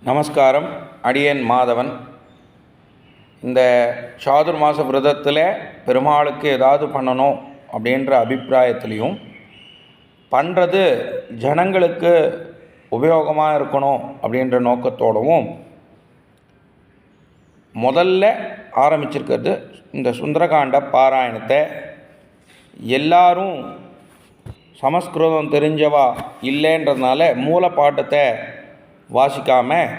நமஸ்காரம். அடியேன் மாதவன். இந்த சாதுர்மாச விரதத்தில் பெருமாளுக்கு ஏதாவது பண்ணணும் அப்படின்ற அபிப்பிராயத்துலேயும் பண்ணுறது ஜனங்களுக்கு உபயோகமாக இருக்கணும் அப்படின்ற நோக்கத்தோடவும் முதல்ல ஆரம்பிச்சிருக்கிறது இந்த சுந்தரகாண்ட பாராயணத்தை. எல்லாரும் சமஸ்கிருதம் தெரிஞ்சவா இல்லைன்றதுனால மூலப்பாட்டத்தை வாசிக்காமல்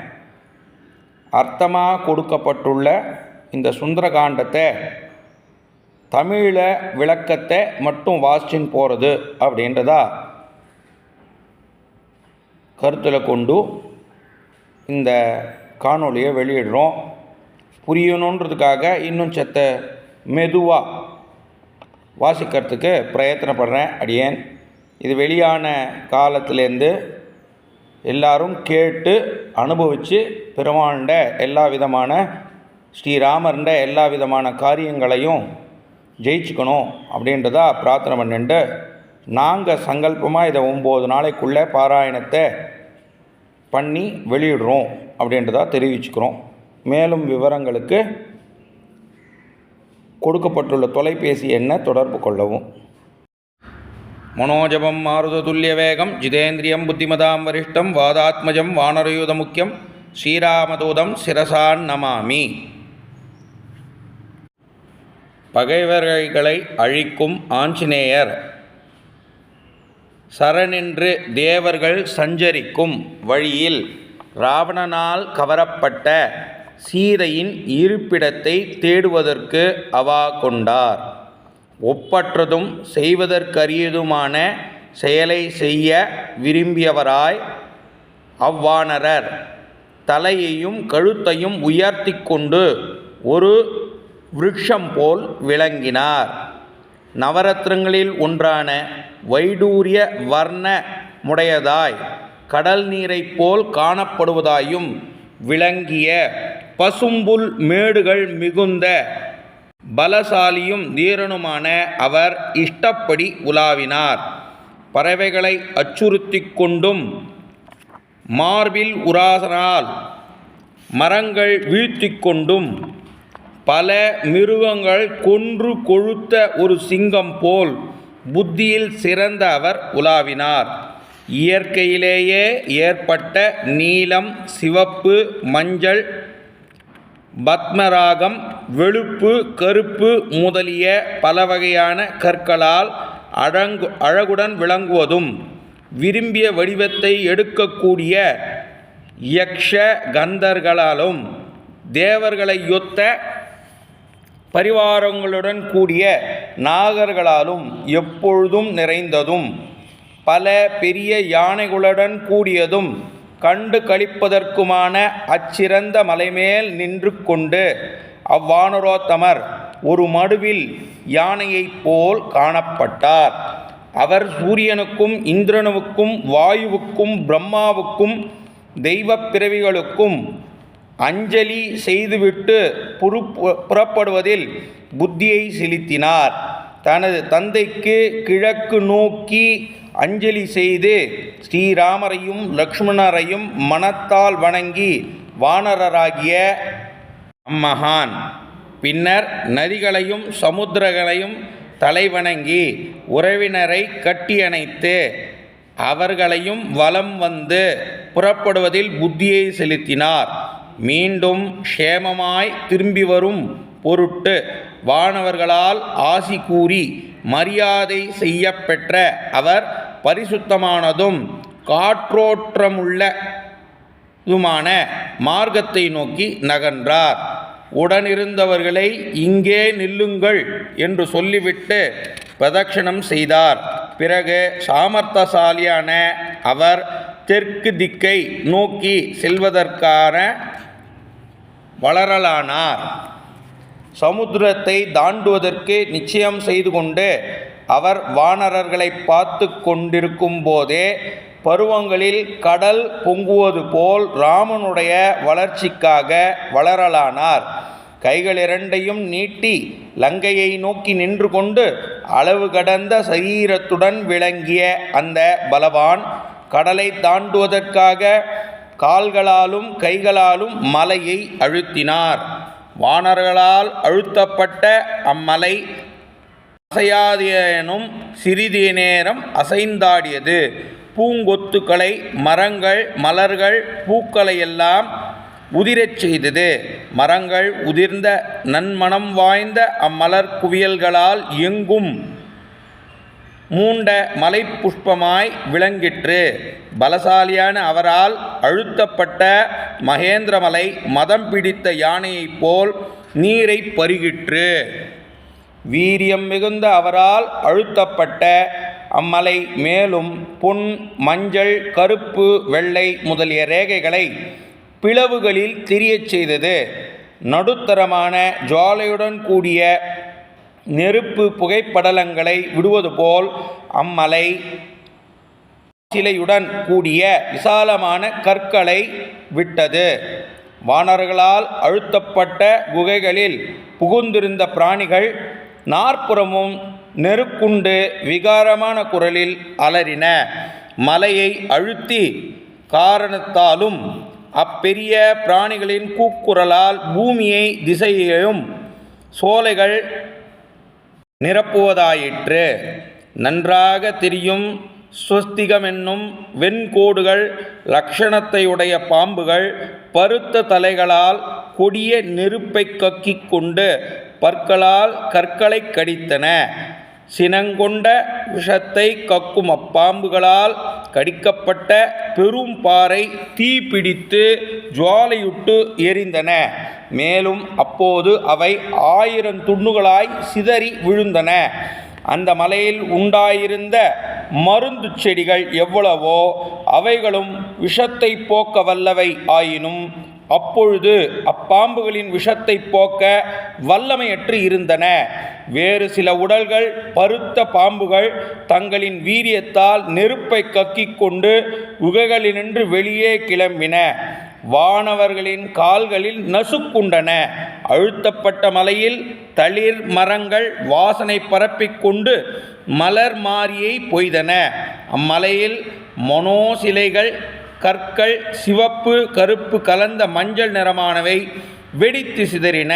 அர்த்தமாக கொடுக்கப்பட்டுள்ள இந்த சுந்தரகாண்டத்தை தமிழில் விளக்கத்தை மட்டும் வாசிச்சுன்னு போகிறது அப்படின்றதா கருத்தில் கொண்டு இந்த காணொலியை வெளியிடுறோம். புரியணுன்றதுக்காக இன்னும் மெதுவாக வாசிக்கிறதுக்கு பிரயத்தனப்படுறேன் அடியேன். இது வெளியான காலத்திலேருந்து எல்லாரும் கேட்டு அனுபவித்து பெருமாண்ட எல்லா விதமான ஸ்ரீராமர்ன்ற எல்லா விதமான காரியங்களையும் ஜெயிச்சுக்கணும் அப்படின்றதா பிரார்த்தனை பண்ணிட்டு நாங்கள் சங்கல்பமாக இதை 9 நாளைக்குள்ளே பாராயணத்தை பண்ணி வெளியிடுறோம் அப்படின்றதா தெரிவிச்சுக்கிறோம். மேலும் விவரங்களுக்கு கொடுக்கப்பட்டுள்ள தொலைபேசி எண்ணை தொடர்பு கொள்ளவும். மனோஜபம் மாருததுல்ய வேகம் ஜிதேந்திரியம் புத்திமதாம் வரிஷ்டம் வாதாத்மஜம் வானரயூத முக்கியம் ஸ்ரீராமதூதம் சிரசான் நமாமி. பகைவர்களை அழிக்கும் ஆஞ்சநேயர் சரணின்று தேவர்கள் சஞ்சரிக்கும் வழியில் ராவணனால் கவரப்பட்ட சீதையின் இருப்பிடத்தை தேடுவதற்கு அவா கொண்டார். ஒப்பற்றதும் செய்வதற்கரியதுமான செயலை செய்ய விரும்பியவராய் அவ்வானரர் தலையையும் கழுத்தையும் உயர்த்தி கொண்டு ஒரு விருட்சம் போல் விளங்கினார். நவரத்னங்களில் ஒன்றான வைடூரிய வர்ண முடையதாய் கடல் நீரைப் போல் காணப்படுவதாயும் விளங்கிய பசும்புல் மேடுகள் மிகுந்த பலசாலியும் தீரனுமான அவர் இஷ்டப்படி உலாவினார். பறவைகளை அச்சுறுத்தி கொண்டும் மார்பில் உராசனால் மரங்கள் வீழ்த்தி கொண்டும் பல மிருகங்கள் கொன்று கொழுத்த ஒரு சிங்கம் போல் புத்தியில் சிறந்த அவர் உலாவினார். இயற்கையிலேயே ஏற்பட்ட நீலம், சிவப்பு, மஞ்சள், பத்மராகம், வெளுப்பு, கருப்பு முதலிய பல வகையான கற்களால் அழகுடன் விளங்குவதும் விரும்பிய வடிவத்தை எடுக்கக்கூடிய யக்ஷ கந்தர்களாலும் தேவர்களை யொத்த பரிவாரங்களுடன் கூடிய நாகர்களாலும் எப்பொழுதும் நிறைந்ததும் பல பெரிய யானைகளுடன் கூடியதும் கண்டு களிப்பதற்குமான அச்சிறந்த மலைமேல் நின்று கொண்டு அவ்வானரோத்தமர் ஒரு மடுவில் யானையைப் போல் காணப்பட்டார். அவர் சூரியனுக்கும் இந்திரனுக்கும் வாயுவுக்கும் பிரம்மாவுக்கும் தெய்வப் பிறவிகளுக்கும் அஞ்சலி செய்துவிட்டு புறப்படுவதில் புத்தியை செலுத்தினார். தனது தந்தைக்கு கிழக்கு நோக்கி அஞ்சலி செய்து ஸ்ரீராமரையும் லக்ஷ்மணரையும் மனத்தால் வணங்கி வானரராகிய அம்மகான் பின்னர் நதிகளையும் சமுத்திரங்களையும் தலைவணங்கி உறவினரை கட்டியணைத்து அவர்களையும் வலம் வந்து புறப்படுவதில் புத்தியை செலுத்தினார். மீண்டும் க்ஷேமமாய் திரும்பி வரும் பொருட்டு வானவர்களால் ஆசி கூறி மரியாதை செய்யப்பெற்ற அவர் பரிசுத்தமானதும் காற்றோற்றமுள்ளதுமான மார்க்கத்தை நோக்கி நகன்றார். உடனிருந்தவர்களை இங்கே நில்லுங்கள் என்று சொல்லிவிட்டு பிரதட்சணம் செய்தார். பிறகு சாமர்த்தசாலியான அவர் தெற்கு திக்கை நோக்கி செல்வதற்கான வளரலானார். சமுத்திரத்தை தாண்டுவதற்கு நிச்சயம் செய்து கொண்டு அவர் வானரர்களை பார்த்து கொண்டிருக்கும் போதே பருவங்களில் கடல் பொங்குவது போல் ராமனுடைய வளர்ச்சிக்காக வளரலானார். கைகள் இரண்டையும் நீட்டி லங்கையை நோக்கி நின்று கொண்டு அளவு கடந்த சரீரத்துடன் விளங்கிய அந்த பலவான் கடலை தாண்டுவதற்காக கால்களாலும் கைகளாலும் மலையை அழுத்தினார். வானர்களால் அழுத்தப்பட்ட அம்மலை அசையாதேனும் சிறிது நேரம் அசைந்தாடியது. பூங்கொத்துக்களை, மரங்கள், மலர்கள், பூக்களையெல்லாம் உதிரச் செய்தது. மரங்கள் உதிர்ந்த நன்மணம் வாய்ந்த அம்மலர் குவியல்களால் எங்கும் மூண்ட மலை புஷ்பமாய் விளங்கிற்று. பலசாலியான அவரால் அழுத்தப்பட்ட மகேந்திரமலை மதம் பிடித்த யானையைப் போல் நீரை பருகிற்று. வீரியம் மிகுந்த அவரால் அழுத்தப்பட்ட அம்மலை மேலும் பொன், மஞ்சள், கருப்பு, வெள்ளை முதலிய ரேகைகளை பிளவுகளில் தெரியச் செய்தது. நடுத்தரமான ஜுவாலையுடன் கூடிய நெருப்பு புகைப்படலங்களை விடுவது போல் அம்மலை சிலையுடன் கூடிய விசாலமான கற்களை விட்டது. வானர்களால் அழுத்தப்பட்ட குகைகளில் புகுந்திருந்த பிராணிகள் நாற்புறமும் நெருக்குண்டு விகாரமான குரலில் அலறின. மலையை அழுத்தி காரணத்தாலும் அப்பெரிய பிராணிகளின் கூக்குரலால் பூமியை திசையையும் சோலைகள் நிரப்புவதாயிற்று. நன்றாக தெரியும் ஸ்வஸ்திகமென்னும் வெண்கோடுகள் லக்ஷணத்தையுடைய பாம்புகள் பருத்த தலைகளால் கொடிய நெருப்பை கக்கிக் கொண்டு பற்களால் கற்களை கடித்தன. சினங்கொண்ட விஷத்தை கக்கும் அப்பாம்புகளால் கடிக்கப்பட்ட பெரும் பாறை தீப்பிடித்து ஜுவாலையுட்டு எரிந்தன. மேலும் அப்போது அவை 1000 துண்டுகளாய் சிதறி விழுந்தன. அந்த மலையில் உண்டாயிருந்த மருந்து செடிகள் எவ்வளவோ அவைகளும் விஷத்தை போக்க வல்லவை ஆயினும் அப்பொழுது அப்பாம்புகளின் விஷத்தை போக்க வல்லமையற்று இருந்தன. வேறு சில உடல்கள் பருத்த பாம்புகள் தங்களின் வீரியத்தால் நெருப்பை கக்கிக் கொண்டு குகைகளினின்று வெளியே கிளம்பின. வானவர்களின் கால்களில் நசுக்குண்டன. அழுத்தப்பட்ட மலையில் தளிர் மரங்கள் வாசனை பரப்பிக் கொண்டு மலர் மாரியை பொய்தன. அம்மலையில் மனோசிலைகள், கற்கள் சிவப்பு கருப்பு கலந்த மஞ்சள் நிறமானவை வெடித்து சிதறின.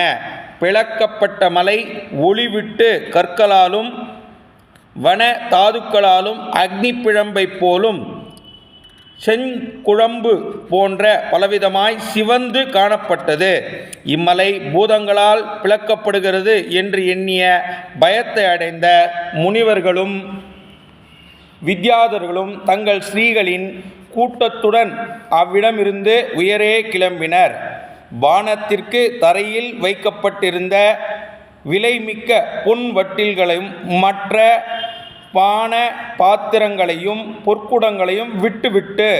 பிளக்கப்பட்ட மலை ஒளிவிட்டு கற்களாலும் வன தாதுக்களாலும் அக்னி பிழம்பை போலும் செங்குழம்பு போன்ற பலவிதமாய் சிவந்து காணப்பட்டது. இம்மலை பூதங்களால் பிளக்கப்படுகிறது என்று எண்ணிய பயத்தை அடைந்த முனிவர்களும் வித்யாதர்களும் தங்கள் ஸ்ரீகளின் கூட்டத்துடன் அவ்விடமிருந்து உயரே கிளம்பினர். வானத்திற்கு தரையில் வைக்கப்பட்டிருந்த விலைமிக்க பொன் வட்டில்களையும் மற்ற பான பாத்திரங்களையும் பொற்குடங்களையும் விட்டுவிட்டு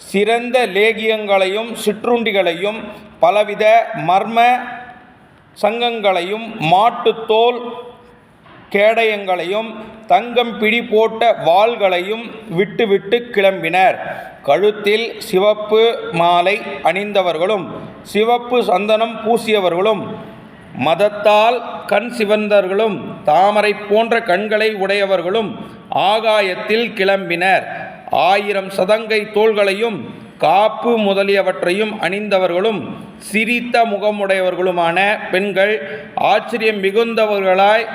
சிறந்த லேகியங்களையும் சிற்றுண்டிகளையும் பலவித மர்ம சங்கங்களையும் மாட்டுத்தோல் கேடயங்களையும் தங்கம் பிடி போட்ட வாள்களையும் விட்டுவிட்டு கிளம்பினர். கழுத்தில் சிவப்பு மாலை அணிந்தவர்களும் சிவப்பு சந்தனம் பூசியவர்களும் மதத்தால் கண் சிவந்தவர்களும் தாமரை போன்ற கண்களை உடையவர்களும் ஆகாயத்தில் கிளம்பினர். 1000 சதங்கை தோள்களையும் காப்பு முதலியவற்றையும் அணிந்தவர்களும் சிரித்த முகமுடையவர்களுமான பெண்கள் ஆச்சரியம் மிகுந்தவர்களாய்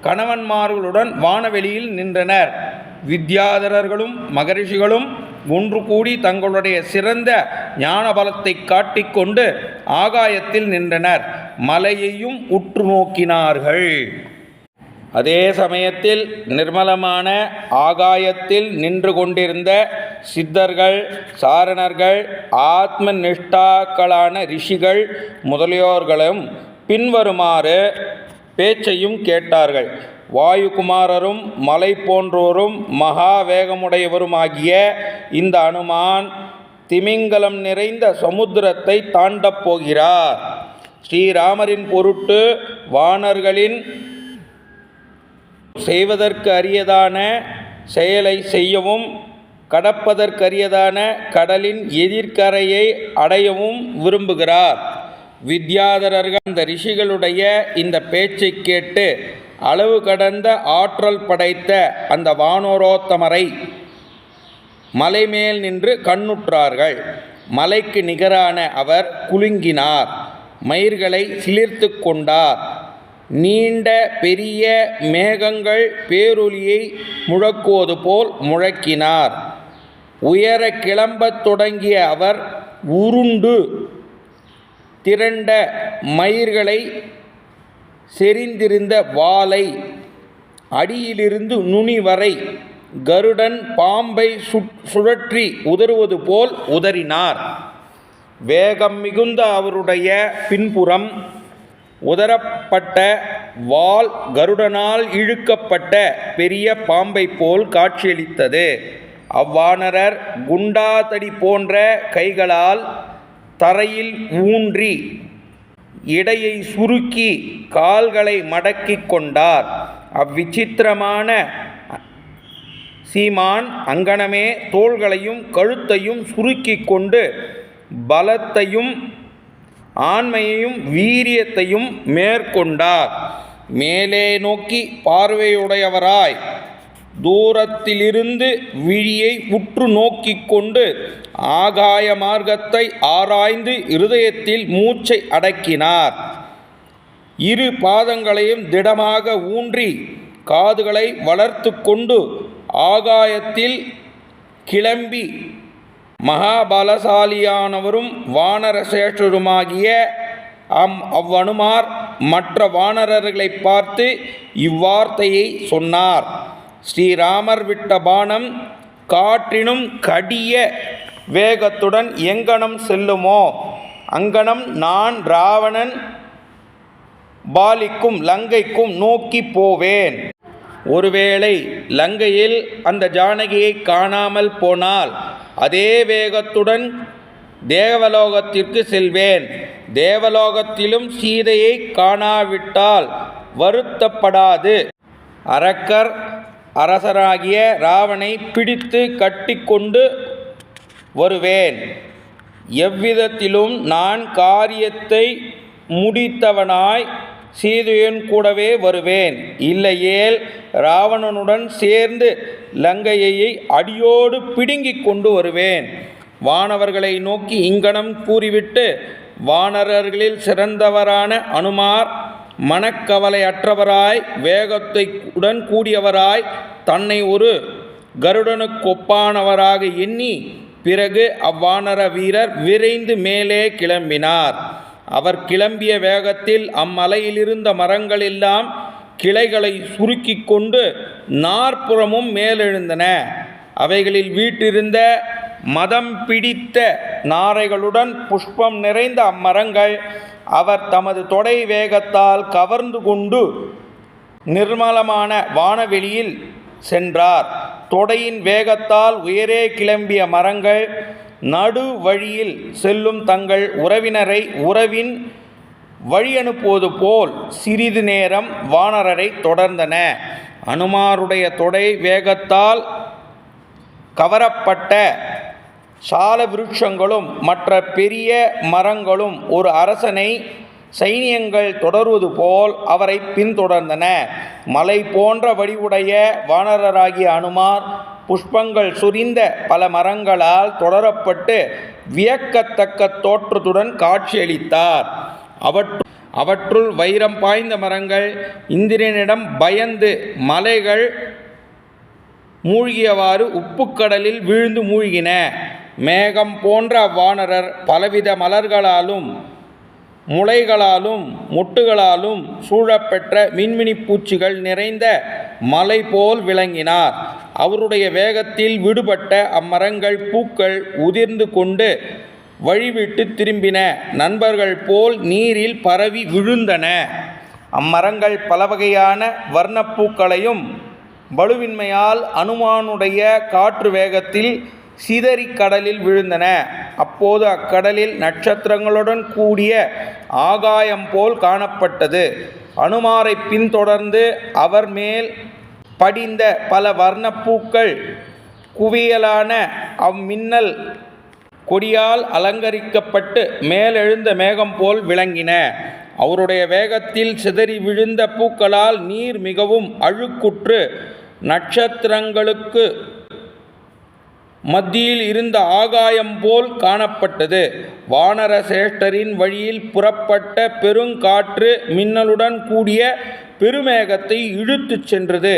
கணவன்மார்களுடன் வானவெளியில் நின்றனர். வித்யாதரர்களும் மகரிஷிகளும் ஒன்று கூடி தங்களுடைய சிறந்த ஞான பலத்தை காட்டிக்கொண்டு ஆகாயத்தில் நின்றனர். மலையையும் உற்று நோக்கினார்கள். அதே சமயத்தில் நிர்மலமான ஆகாயத்தில் நின்று கொண்டிருந்த சித்தர்கள், சாரணர்கள், ஆத்ம நிஷ்டாக்களான ரிஷிகள் முதலியோர்களும் பின்வருமாறு பேச்சையும் கேட்டார்கள். வாயுகுமாரரும் மலை போன்றோரும் மகா வேகமுடையவருமாகிய இந்த அனுமான் திமிங்கலம் நிறைந்த சமுத்திரத்தை தாண்டப் போகிறார். ஸ்ரீராமரின் பொருட்டு வானர்களின் செய்வதற்கு அரியதான செயலை செய்யவும் கடப்பதற்கரியதான கடலின் எதிர்கரையை அடையவும் விரும்புகிறார். வித்யாதரர்கள் அந்த ரிஷிகளுடைய இந்த பேச்சை கேட்டு அளவு கடந்த ஆற்றல் படைத்த அந்த வானரோத்தமரை மலைமேல் நின்று கண்ணுற்றார்கள். மலைக்கு நிகரான அவர் குலுங்கினார். மயிர்களை சிலிர்த்து கொண்டார். நீண்ட பெரிய மேகங்கள் பேரொலியை முழக்குவது போல் முழக்கினார். உயர கிளம்பத் தொடங்கிய அவர் உருண்டு திரண்ட மயிர்களை செறிந்திருந்த வாளை அடியிலிருந்து நுனி வரை கருடன் பாம்பை சுழற்றி உதறுவது போல் உதறினார். வேகம் மிகுந்த அவருடைய பின்புறம் உதறப்பட்ட வாள் கருடனால் இழுக்கப்பட்ட பெரிய பாம்பை போல் காட்சியளித்தது. அவ்வானரர் குண்டாதடி போன்ற கைகளால் தரையில் ஊன்றி இடையை சுருக்கி கால்களை மடக்கி கொண்டார். அவ்விசித்திரமான சீமான் அங்கனமே தோள்களையும் கழுத்தையும் சுருக்கி கொண்டு பலத்தையும் ஆண்மையையும் வீரியத்தையும் மேற்கொண்டார். மேலே நோக்கி பார்வையுடையவராய் தூரத்திலிருந்து விழியை உற்று நோக்கி கொண்டு ஆகாய மார்க்கத்தை ஆராய்ந்து இருதயத்தில் மூச்சை அடக்கினார். இரு பாதங்களையும் திடமாக ஊன்றி காதுகளை வளர்த்து கொண்டு ஆகாயத்தில் கிளம்பி மகாபலசாலியானவரும் வானரசேஷருமாகிய அவ்வனுமார் மற்ற வானரர்களை பார்த்து இவ்வார்த்தையை சொன்னார். ஸ்ரீராமர் விட்ட பானம் காற்றினும் கடிய வேகத்துடன் எங்கனம் செல்லுமோ அங்கனம் நான் ராவணன் பாலிக்கும் லங்கைக்கும் நோக்கி போவேன். ஒருவேளை லங்கையில் அந்த ஜானகியை காணாமல் போனால் அதே வேகத்துடன் தேவலோகத்திற்கு செல்வேன். தேவலோகத்திலும் சீதையை காணாவிட்டால் வருத்தப்படாது அரக்கர் அரசராகிய ராவனை பிடித்து கட்டி கொண்டு வருவேன். எவ்விதத்திலும் நான் காரியத்தை முடித்தவனாய் சீதையன் கூடவே வருவேன். இல்லையேல் ராவணனுடன் சேர்ந்து லங்கையை அடியோடு பிடுங்கிக் கொண்டு வருவேன். வானவர்களை நோக்கி இங்கனம் கூறிவிட்டு வானரர்களில் சிறந்தவரான அனுமார் மனக்கவலையற்றவராய் வேகத்துடன் கூடியவராய் தன்னை ஒரு கருடனுக்கொப்பானவராக எண்ணி பிறகு அவ்வானர வீரர் விரைந்து மேலே கிளம்பினார். அவர் கிளம்பிய வேகத்தில் அம்மலையிலிருந்த மரங்கள் எல்லாம் கிளைகளை சுருக்கி கொண்டு நாற்புறமும் மேலெழுந்தன. அவைகளில் வீற்றிருந்த மதம் பிடித்த நாரைகளுடன் புஷ்பம் நிறைந்த அம்மரங்கள் அவர் தமது தொடை வேகத்தால் கவர்ந்து கொண்டு நிர்மலமான வானவெளியில் சென்றார். தொடையின் வேகத்தால் உயரே கிளம்பிய மரங்கள் நடு வழியில் செல்லும் தங்கள் உறவினரை உறவின் வழியனுப்புவது போல் சிறிது நேரம் வானரரை தொடர்ந்தன. அனுமாருடைய தொடை வேகத்தால் கவரப்பட்ட சால விருட்சங்களும் மற்ற பெரிய மரங்களும் ஒரு அரசனை சைனியங்கள் தொடர்வது போல் அவரை பின்தொடர்ந்தன. மலை போன்ற வடிவுடைய வானரராகிய அனுமார் புஷ்பங்கள் சொரிந்த பல மரங்களால் தொடரப்பட்டு வியக்கத்தக்க தோற்றத்துடன் காட்சியளித்தார். அவற்றுள் வைரம் பாய்ந்த மரங்கள் இந்திரனிடம் பயந்து மலைகள் மூழ்கியவாறு உப்புக்கடலில் வீழ்ந்து மூழ்கின. மேகம் போன்ற அவ்வானரர் பலவித மலர்களாலும் முளைகளாலும் மொட்டுகளாலும் சூழப்பெற்ற மின்மினி பூச்சிகள் நிறைந்த மலை போல் விளங்கினார். அவருடைய வேகத்தில் விடுபட்ட அம்மரங்கள் பூக்கள் உதிர்ந்து கொண்டு வழிவிட்டு திரும்பின. நண்பர்கள் போல் நீரில் பரவி விழுந்தன. அம்மரங்கள் பலவகையான வர்ணப்பூக்களையும் வலுவின்மையால் அனுமானுடைய காற்று வேகத்தில் சிதறி கடலில் விழுந்தன. அப்போது அக்கடலில் நட்சத்திரங்களுடன் கூடிய ஆகாயம் போல் காணப்பட்டது. அனுமாரை பின்தொடர்ந்து அவர் மேல் படிந்த பல வர்ணப்பூக்கள் குவியலான அவ்மின்னல் கொடியால் அலங்கரிக்கப்பட்டு மேலெழுந்த மேகம் போல் விளங்கின. அவருடைய வேகத்தில் சிதறி விழுந்த பூக்களால் நீர் மிகவும் அழுக்குற்று நட்சத்திரங்களுக்கு மத்தியில் இருந்த ஆகாயம் போல் காணப்பட்டது. வானர சிரேஷ்டரின் வழியில் புறப்பட்ட பெருங்காற்று மின்னலுடன் கூடிய பெருமேகத்தை இழுத்துச் சென்றது.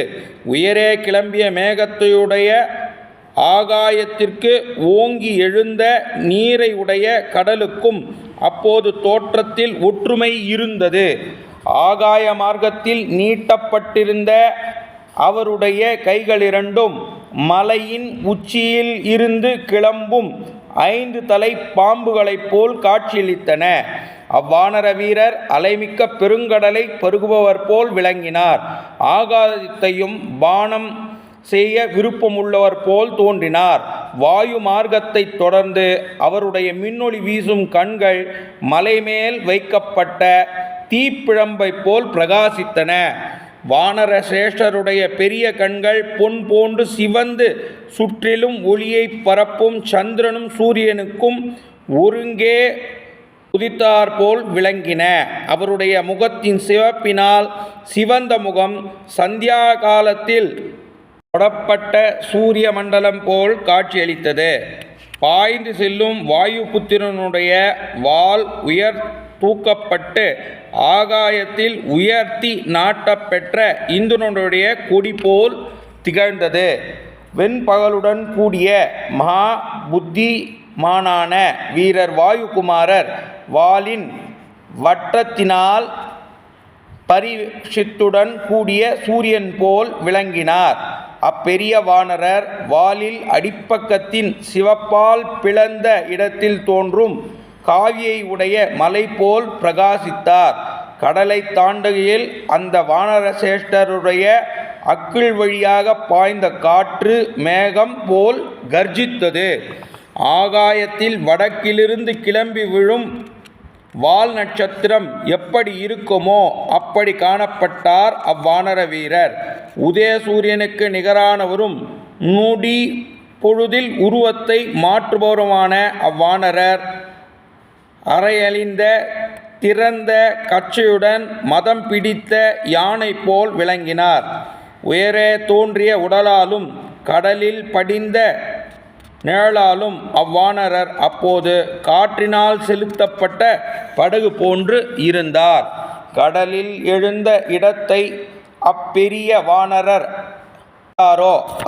உயரே கிளம்பிய மேகத்தையுடைய ஆகாயத்திற்கு ஓங்கி எழுந்த நீரை உடைய கடலுக்கும் அப்போது தோற்றத்தில் ஒற்றுமை இருந்தது. ஆகாய மார்க்கத்தில் நீட்டப்பட்டிருந்த அவருடைய கைகளிரண்டும் மலையின் உச்சியில் இருந்து கிளம்பும் 5 தலை பாம்புகளைப் போல் காட்சியளித்தன. அவ்வானர வீரர் அலைமிக்க பெருங்கடலை பருகுபவர் போல் விளங்கினார். ஆகாயத்தையும் பானம் செய்ய விருப்பமுள்ளவர் போல் தோன்றினார். வாயு மார்க்கத்தை தொடர்ந்து அவருடைய மின்னொளி வீசும் கண்கள் மலைமேல் வைக்கப்பட்ட தீப்பிழம்பை போல் பிரகாசித்தன. வானர சிரேஷ்டருடைய பெரிய கண்கள் பொன் போன்று சிவந்து சுற்றிலும் ஒளியை பரப்பும் சந்திரனும் சூரியனுக்கும் ஒருங்கே உதித்தாற்போல் விளங்கின. அவருடைய முகத்தின் சிவப்பினால் சிவந்த முகம் சந்தியா காலத்தில் தொடப்பட்ட சூரிய மண்டலம் போல் காட்சியளித்தது. பாய்ந்து செல்லும் வாயுபுத்திரனுடைய வாள் உயர் தூக்கப்பட்டு ஆகாயத்தில் உயர்த்தி நாட்டப்பெற்ற இந்திரனுடைய கொடி போல் திகழ்ந்தது. வெண்பகலுடன் கூடிய மகா புத்திமானான வீரர் வாயுகுமாரர் வாளின் வட்டத்தினால் பரிஷத்துடன் கூடிய சூரியன் போல் விளங்கினார். அப்பெரிய வானரர் வாளில் அடிப்பக்கத்தின் சிவப்பால் பிளந்த இடத்தில் தோன்றும் காவியை உடைய மலை போல் பிரகாசித்தார். கடலை தாண்டுகையில் அந்த வானர சிரேஷ்டருடைய அக்கிள் வழியாக பாய்ந்த காற்று மேகம் போல் கர்ஜித்தது. ஆகாயத்தில் வடக்கிலிருந்து கிளம்பி விழும் வால் நட்சத்திரம் எப்படி இருக்குமோ அப்படி காணப்பட்டார் அவ்வானர வீரர். உதய சூரியனுக்கு நிகரானவரும் நொடி பொழுதில் உருவத்தை மாற்றுபவருமான அவ்வானரர் அரையழிந்த திறந்த கச்சையுடன் மதம் பிடித்த யானை போல் விளங்கினார். உயரே தோன்றிய உடலாலும் கடலில் படிந்த நிழலாலும் அவ்வானரர் அப்போது காற்றினால் செலுத்தப்பட்ட படகு போன்று இருந்தார். கடலில் எழுந்த இடத்தை அப்பெரிய வானரர்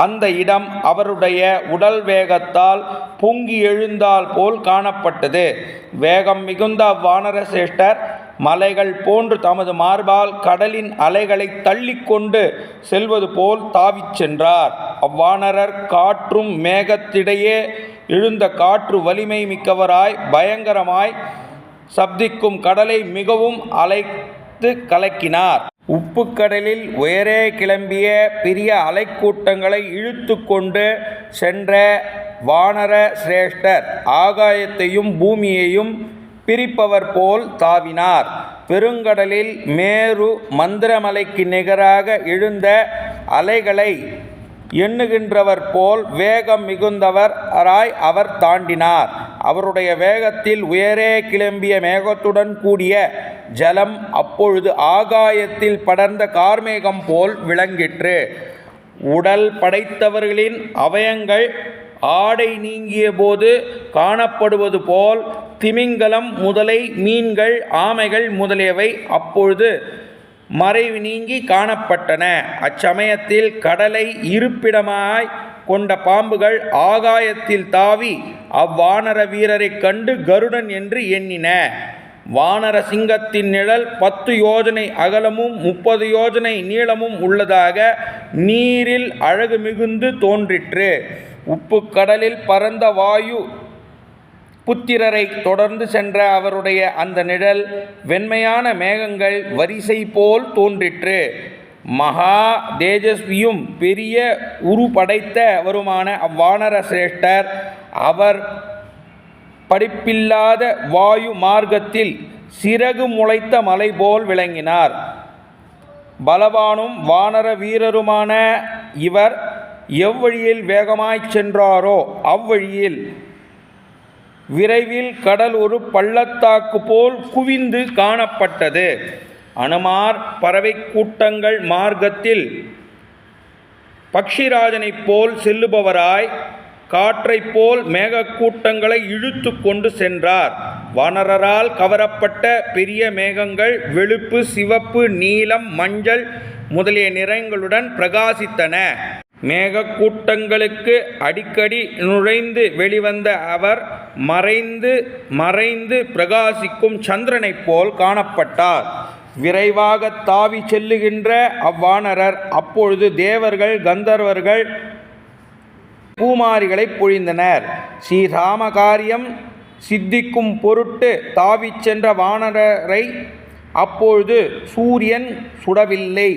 அந்த இடம் அவருடைய உடல் வேகத்தால் பொங்கி எழுந்தால் போல் காணப்பட்டது. வேகம் மிகுந்த அவ்வானர சிரேஷ்டர் மலைகள் போன்று தமது மார்பால் கடலின் அலைகளை தள்ளிக்கொண்டு செல்வது போல் தாவிச் சென்றார். அவ்வானரர் காற்றும் மேகத்திடையே எழுந்த காற்று வலிமை மிக்கவராய் பயங்கரமாய் சப்திக்கும் கடலை மிகவும் அலைத்து கலக்கினார். உப்பு கடலில் உயரே கிளம்பிய பெரிய அலைக்கூட்டங்களை இழுத்து கொண்டு சென்ற வானர சிரேஷ்டர் ஆகாயத்தையும் பூமியையும் பிரிப்பவர் போல் தாவினார். பெருங்கடலில் மேரு மந்திரமலைக்கு நிகராக எழுந்த அலைகளை எண்ணுகின்றவர் போல் வேகம் மிகுந்தவராய் அவர் தாண்டினார். அவருடைய வேகத்தில் உயரே கிளம்பிய மேகத்துடன் கூடிய ஜலம் அப்பொழுது ஆகாயத்தில் படர்ந்த கார்மேகம் போல் விளங்கிற்று. உடல் படைத்தவர்களின் அவயங்கள் ஆடை நீங்கிய போது காணப்படுவது போல் திமிங்கலம் முதலை மீன்கள் ஆமைகள் முதலியவை அப்பொழுது மறைவு நீங்கி காணப்பட்டன. அச்சமயத்தில் கடலை இருப்பிடமாய் கொண்ட பாம்புகள் ஆகாயத்தில் தாவி அவ்வானர வீரரை கண்டு கருடன் என்று எண்ணின. வானர சிங்கத்தின் நிழல் 10 யோஜனை அகலமும் 30 யோஜனை நீளமும் உள்ளதாக நீரில் அழகு மிகுந்து தோன்றிற்று. உப்பு கடலில் பரந்த வாயு புத்திரரை தொடர்ந்து சென்ற அவருடைய அந்த நிழல் வெண்மையான மேகங்கள் வரிசை போல் தோன்றிற்று. மகா தேஜஸ்வியும் பெரிய உரு படைத்தவருமான அவ்வானர சிரேஷ்டர் அவர் படிப்பில்லாத வாயு மார்க்கத்தில் சிறகு முளைத்த மலை போல் விளங்கினார். பலவானும் வானர வீரருமான இவர் எவ்வழியில் வேகமாய்ச் சென்றாரோ அவ்வழியில் விரைவில் கடல் ஒரு பள்ளத்தாக்கு போல் குவிந்து காணப்பட்டது. அனுமார் பறவை கூட்டங்கள் மார்க்கத்தில் பக்ஷிராஜனைப் போல் செல்லுபவராய் காற்றைப் போல் மேகக்கூட்டங்களை இழுத்து கொண்டு சென்றார். வானரரால் கவரப்பட்ட பெரிய மேகங்கள் வெளுப்பு, சிவப்பு, நீலம், மஞ்சள் முதலிய நிறங்களுடன் பிரகாசித்தன. மேகக்கூட்டங்களுக்கு அடிக்கடி நுழைந்து வெளிவந்த அவர் மறைந்து மறைந்து பிரகாசிக்கும் சந்திரனைப் போல் காணப்பட்டார். விரைவாக தாவி செல்லுகின்ற அவ்வானரர் அப்பொழுது தேவர்கள், கந்தர்வர்கள், பூமாரிகளை பொழிந்தனர். ஸ்ரீராம காரியம் சித்திக்கும் பொருட்டு தாவிச் சென்ற வானரரை அப்பொழுது சூரியன் சுடவில்லை,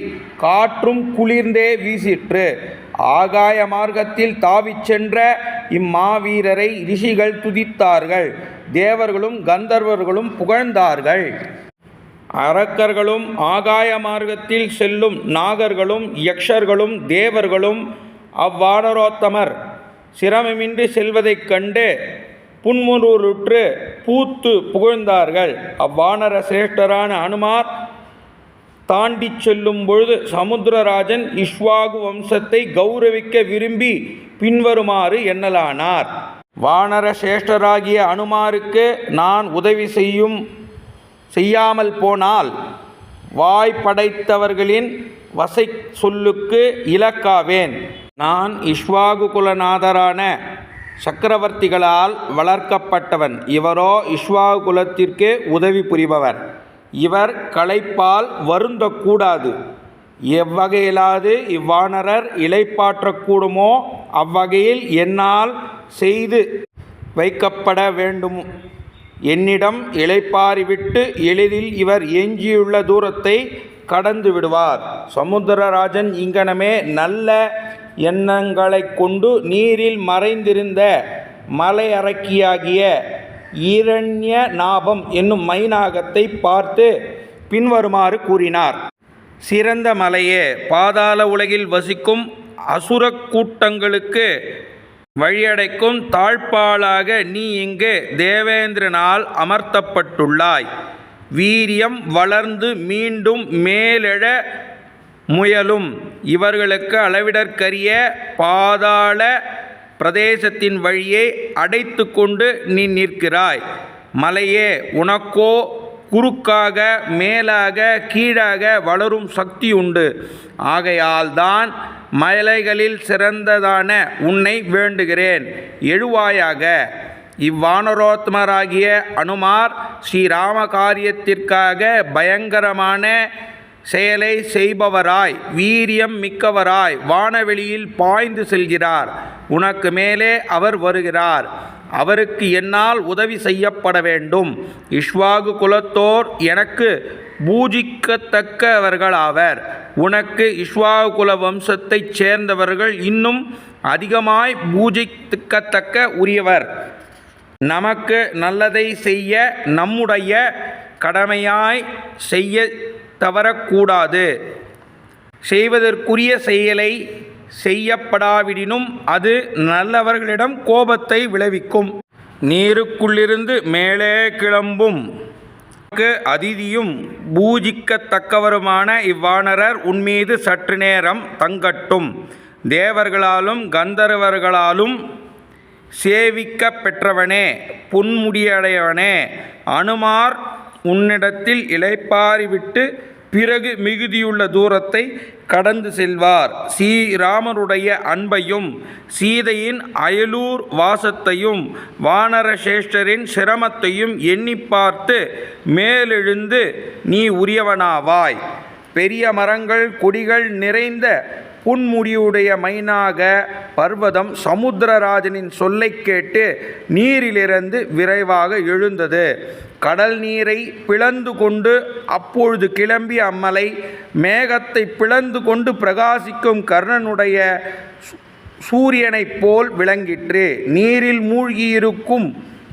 காற்றும் குளிர்ந்தே வீசிற்று. ஆகாய மார்க்கத்தில் தாவிச் சென்ற இம்மாவீரரை ரிஷிகள் துதித்தார்கள். தேவர்களும் கந்தர்வர்களும் புகழ்ந்தார்கள். அரக்கர்களும் ஆகாய மார்க்கத்தில் செல்லும் நாகர்களும் யக்ஷர்களும் தேவர்களும் அவ்வானரோத்தமர் சிரமமின்றி செல்வதைக் கண்டு புன்முறுவலுற்று பூத்து புகழ்ந்தார்கள். அவ்வானர சிரேஷ்டரான அனுமார் தாண்டி செல்லும் பொழுது சமுத்திரராஜன் இக்ஷ்வாகு வம்சத்தை கௌரவிக்க விரும்பி பின்வருமாறு எண்ணலானார். வானர சிரேஷ்டராகிய அனுமாருக்கு நான் உதவி செய்யாமல் போனால் வாய் படைத்தவர்களின் வசை சொல்லுக்கு இலக்காவேன். நான் இக்ஷ்வாகு குலநாதரான சக்கரவர்த்திகளால் வளர்க்கப்பட்டவன். இவரோ இக்ஷ்வாகு குலத்திற்கு உதவி புரிபவர். இவர் களைப்பால் வருந்தக்கூடாது. எவ்வகையிலாது இவ்வானரர் இளைப்பாற்றக்கூடுமோ அவ்வகையில் என்னால் செய்து வைக்கப்பட வேண்டும். என்னிடம் இளைப்பாறிவிட்டு எளிதில் இவர் எஞ்சியுள்ள தூரத்தை கடந்து விடுவார். சமுத்திரராஜன் இங்கனமே நல்ல எண்ணங்களை கொண்டு நீரில் மறைந்திருந்த மலையரக்கியாகிய ஈரண்ய நாபம் என்னும் மைனாகத்தை பார்த்து பின்வருமாறு கூறினார். சிறந்த மலையே, பாதாள உலகில் வசிக்கும் அசுர கூட்டங்களுக்கு வழியடைக்கும் தாழ்பாளாக நீ இங்கு தேவேந்திரனால் அமர்த்தப்பட்டுள்ளாய். வீரியம் வளர்ந்து மீண்டும் மேலெழ முயலும் இவர்களுக்கு அளவிடற்கரிய பாதாள பிரதேசத்தின் வழியை அடைத்து கொண்டு நீ நிற்கிறாய். மலையே, உனக்கோ குறுக்காக மேலாக கீழாக வளரும் சக்தி உண்டு. ஆகையால் தான் மலைகளில் சிறந்ததான உன்னை வேண்டுகிறேன், எழுவாயாக. இவ்வானரோத்தமராகிய அனுமார் ஸ்ரீராம காரியத்திற்காக பயங்கரமான செயலை செய்பவராய் வீரியம் மிக்கவராய் வானவெளியில் பாய்ந்து செல்கிறார். உனக்கு மேலே அவர் வருகிறார். அவருக்கு என்னால் உதவி செய்யப்பட வேண்டும். இக்ஷ்வாகு குலத்தோர் எனக்கு பூஜிக்கத்தக்கவர்களாவர். உனக்கு இக்ஷ்வாகு குல வம்சத்தைச் சேர்ந்தவர்கள் இன்னும் அதிகமாய் பூஜிக்கத்தக்க உரியவர். நமக்கு நல்லதை செய்ய நம்முடைய கடமையாய் செய்ய தவறக்கூடாது. செய்வதற்குரிய செயலை செய்யப்படாவிடினும் அது நல்லவர்களிடம் கோபத்தை விளைவிக்கும். நீருக்குள்ளிருந்து மேலே கிளம்பும் அதிதியும் பூஜிக்கத்தக்கவருமான இவ்வானரர் உன்மீது சற்று நேரம் தங்கட்டும். தேவர்களாலும் கந்தர்வர்களாலும் சேவிக்க பெற்றவனே, புன்முடியடையவனே, அனுமார் உன்னிடத்தில் இளைப்பாறிவிட்டு பிறகு மிகுதியுள்ள தூரத்தை கடந்து செல்வார். ஸ்ரீராமருடைய அன்பையும் சீதையின் அயலூர் வாசத்தையும் வானர சேஷ்டரின் சிரமத்தையும் எண்ணி பார்த்து மேலெழுந்து நீ உரியவனாவாய். பெரிய மரங்கள் கொடிகள் நிறைந்த புன்முடியுடைய மைனாக பர்வதம் சமுத்திரராஜனின் சொல்லை கேட்டு நீரிலிருந்து விரைவாக எழுந்தது. கடல் நீரை பிளந்து கொண்டு அப்பொழுது கிளம்பிய அம்மலை மேகத்தை பிளந்து கொண்டு பிரகாசிக்கும் கர்ணனுடைய சூரியனைப் போல் விளங்கிற்று. நீரில் மூழ்கியிருக்கும்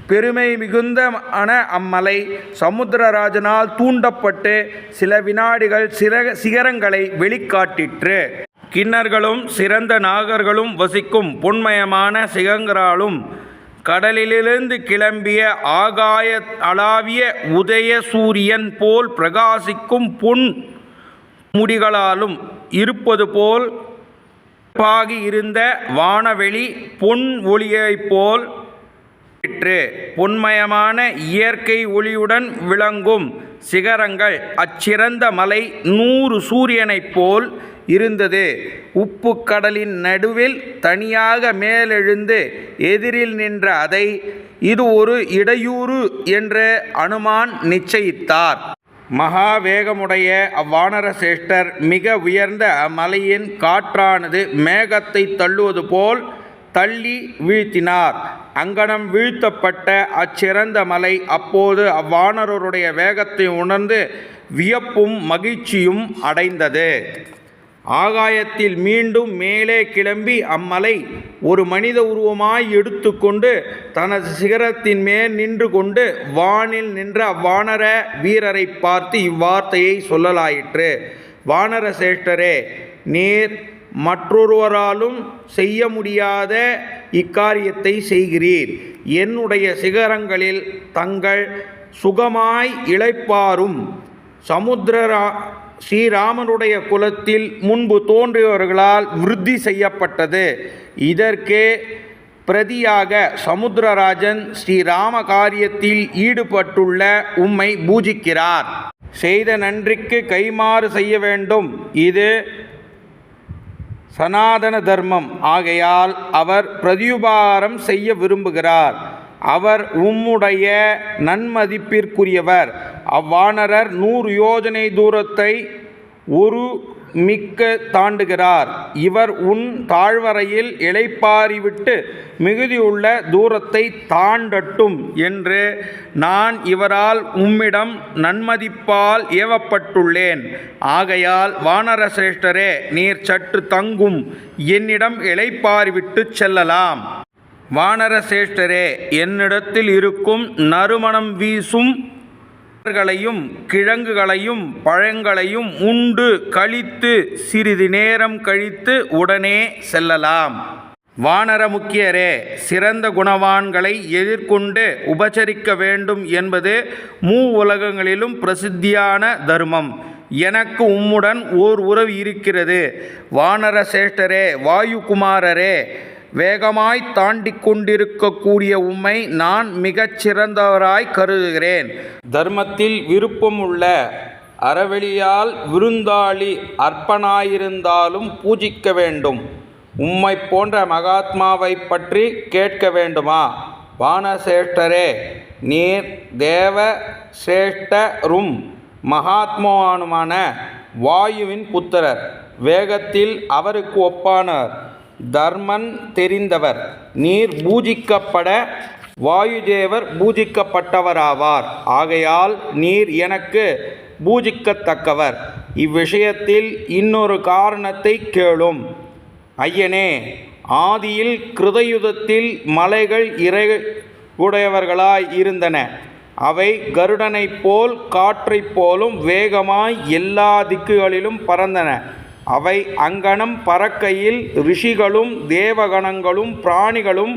பெருமை மிகுந்த அம்மலை சமுத்திரராஜனால் தூண்டப்பட்டு சில வினாடிகள் சிகரங்களை வெளிக்காட்டிற்று. கிண்ணர்களும் சிறந்த நாகர்களும் வசிக்கும் பொன்மயமான சிகங்கராலும் கடலிலிருந்து கிளம்பிய ஆகாய அளாவிய உதய சூரியன் போல் பிரகாசிக்கும் பொன் முடிகளாலும் இருப்பது போல் பாகி இருந்த வானவெளி பொன் ஒளியைப் போல் பொன்மயமான இயற்கை ஒளியுடன் விளங்கும் சிகரங்கள் அச்சிறந்த மலை 100 சூரியனைப் போல் இருந்தது. உப்பு கடலின் நடுவில் தனியாக மேலெழுந்து எதிரில் நின்ற அதை இது ஒரு இடையூறு என்று அனுமான் நிச்சயித்தார். மகாவேகமுடைய அவ்வானர சேஷ்டர் மிக உயர்ந்த அம்மலையின் காற்றானது மேகத்தை தள்ளுவது போல் தள்ளி வீழ்த்தினார். அங்கனம் வீழ்த்தப்பட்ட அச்சிறந்த மலை அப்போது அவ்வானருடைய வேகத்தை உணர்ந்து வியப்பும் மகிழ்ச்சியும் அடைந்தது. ஆகாயத்தில் மீண்டும் மேலே கிளம்பி அம்மலை ஒரு மனித உருவமாய் எடுத்துக்கொண்டு தனது சிகரத்தின் மேல் நின்று கொண்டு வானில் நின்ற அவ்வானர வீரரை பார்த்து இவ்வார்த்தையை சொல்லலாயிற்று. வானர சேஷ்டரே, நீர் மற்றொருவராலும் செய்ய முடியாத இக்காரியத்தை செய்கிறீர். என்னுடைய சிகரங்களில் தங்கள் சுகமாய் இளைப்பாரும் ஸ்ரீராமனுடைய குலத்தில் முன்பு தோன்றியவர்களால் விருத்தி செய்யப்பட்டது. இதற்கே பிரதியாக சமுத்திரராஜன் ஸ்ரீராம காரியத்தில் ஈடுபட்டுள்ள உம்மை பூஜிக்கிறார். செய்த நன்றிக்கு கைமாறு செய்ய வேண்டும். இது சனாதன தர்மம். ஆகையால் அவர் பிரதியுபாரம் செய்ய விரும்புகிறார். அவர் உம்முடைய நன்மதிப்பிற்குரியவர். அவ்வானரர் 100 யோஜனை தூரத்தை ஒரு மிக்க தாண்டுகிறார். இவர் உன் தாழ்வரையில் இளைப்பாறிவிட்டு மிகுதியுள்ள தூரத்தை தாண்டட்டும் என்று நான் இவரால் உம்மிடம் நன்மதிப்பால் ஏவப்பட்டுள்ளேன். ஆகையால் வானர சிரேஷ்டரே, நீர் சற்று தங்கும் என்னிடம் இளைப்பாறிவிட்டு செல்லலாம். வானர சிரேஷ்டரே, என்னிடத்தில் இருக்கும் நறுமணம் வீசும் களையும் கிழங்குகளையும் பழங்களையும் உண்டு கழித்து சிறிது நேரம் கழித்து உடனே செல்லலாம். வானர முக்கியரே, சிறந்த குணவான்களை எதிர்கொண்டு உபசரிக்க வேண்டும் என்பது உலகங்களிலும் பிரசித்தியான தர்மம். எனக்கு உம்முடன் ஓர் உறவு இருக்கிறது. வானர சேஷ்டரே, வாயுகுமாரரே, வேகமாய் தாண்டி கொண்டிருக்கக்கூடிய உம்மை நான் மிகச் சிறந்தவராய் கருதுகிறேன். தர்மத்தில் விருப்பமுள்ள அறவெளியால் விருந்தாளி அற்பனாயிருந்தாலும் பூஜிக்க வேண்டும். உம்மை போன்ற மகாத்மாவை பற்றி கேட்க வேண்டுமா? வானசேஷ்டரே, நீர் தேவ சிரேஷ்டரும் மகாத்மானுமான வாயுவின் புத்திரர். வேகத்தில் அவருக்கு ஒப்பானார். தர்மன் தெரிந்தவர். நீர் பூஜிக்கப்பட வாயுதேவர் பூஜிக்கப்பட்டவராவார். ஆகையால் நீர் எனக்கு பூஜிக்கத்தக்கவர். இவ்விஷயத்தில் இன்னொரு காரணத்தை கேளும். ஐயனே, ஆதியில் கிருதயுகத்தில் மலைகள் உடையவர்களாய் இருந்தன. அவை கருடனைப் போல் காற்றைப் போலும் வேகமாய் எல்லா திக்குகளிலும் பறந்தன. அவை அங்கனம் பறக்கையில் ரிஷிகளும் தேவகணங்களும் பிராணிகளும்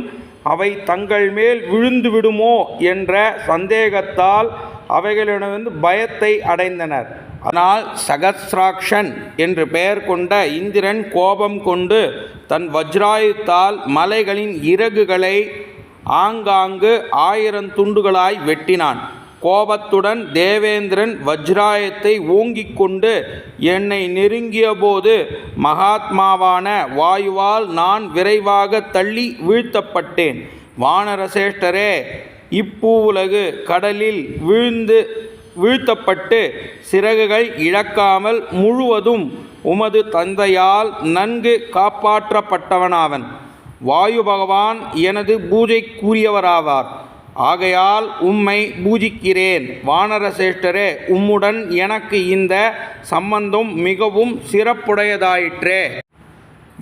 அவை தங்கள் மேல் விழுந்து விடுமோ என்ற சந்தேகத்தால் அவைகளிடமிருந்து பயத்தை அடைந்தனர். ஆனால் சகஸ்ராக்ஷன் என்று பெயர் கொண்ட இந்திரன் கோபம் கொண்டு தன் வஜ்ராயுத்தால் மலைகளின் இறகுகளை ஆங்காங்கு 1000 துண்டுகளாய் வெட்டினான். கோபத்துடன் தேவேந்திரன் வஜ்ராயத்தை ஓங்கிக் கொண்டு என்னை நெருங்கிய போது மகாத்மாவான வாயுவால் நான் விரைவாக தள்ளி வீழ்த்தப்பட்டேன். வானரசேஷ்டரே, இப்பூவுலகு கடலில் வீழ்த்தப்பட்டு சிறகுகள் இழக்காமல் முழுவதும் உமது தந்தையால் நன்கு காப்பாற்றப்பட்டவனாவன். வாயு பகவான் எனது பூஜைக்குரியவராவார். ஆகையால் உம்மை பூஜிக்கிறேன். வானரசேஷ்டரே, உம்முடன் எனக்கு இந்த சம்பந்தம் மிகவும் சிறப்புடையதாயிற்றே.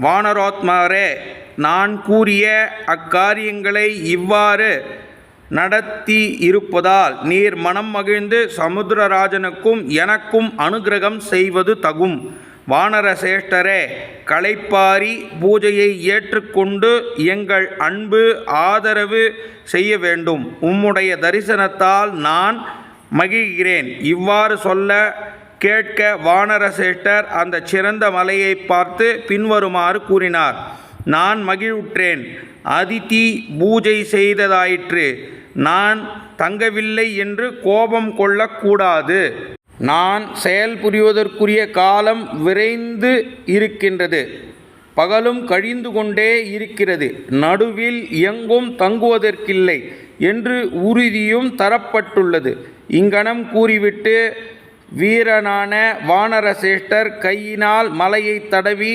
வானரோத்மரே, நான் கூறிய அக்காரியங்களை இவ்வாறு நடத்தி இருப்பதால் நீர் மனம் மகிழ்ந்து சமுத்திரராஜனுக்கும் எனக்கும் அனுக்கிரகம் செய்வது தகும். வானரசேஷ்டரே, களைப்பாரி பூஜையை ஏற்றுக்கொண்டு எங்கள் அன்பு ஆதரவு செய்ய வேண்டும். உம்முடைய தரிசனத்தால் நான் மகிழ்கிறேன். இவ்வாறு சொல்ல கேட்க வானரசேஷ்டர் அந்த சிறந்த மலையை பார்த்து பின்வருமாறு கூறினார். நான் மகிழ்வுற்றேன். அதிதி பூஜை செய்ததாயிற்று. நான் தங்கவில்லை என்று கோபம் கொள்ளக்கூடாது. நான் செயல் புரிவதற்குரிய காலம் விரைந்து இருக்கின்றது. பகலும் கழிந்து கொண்டே இருக்கிறது. நடுவில் எங்கும் தங்குவதற்கில்லை என்று உறுதியும் தரப்பட்டுள்ளது. இங்கனம் கூறிவிட்டு வீரனான வானரசேஷ்டர் கையினால் மலையை தடவி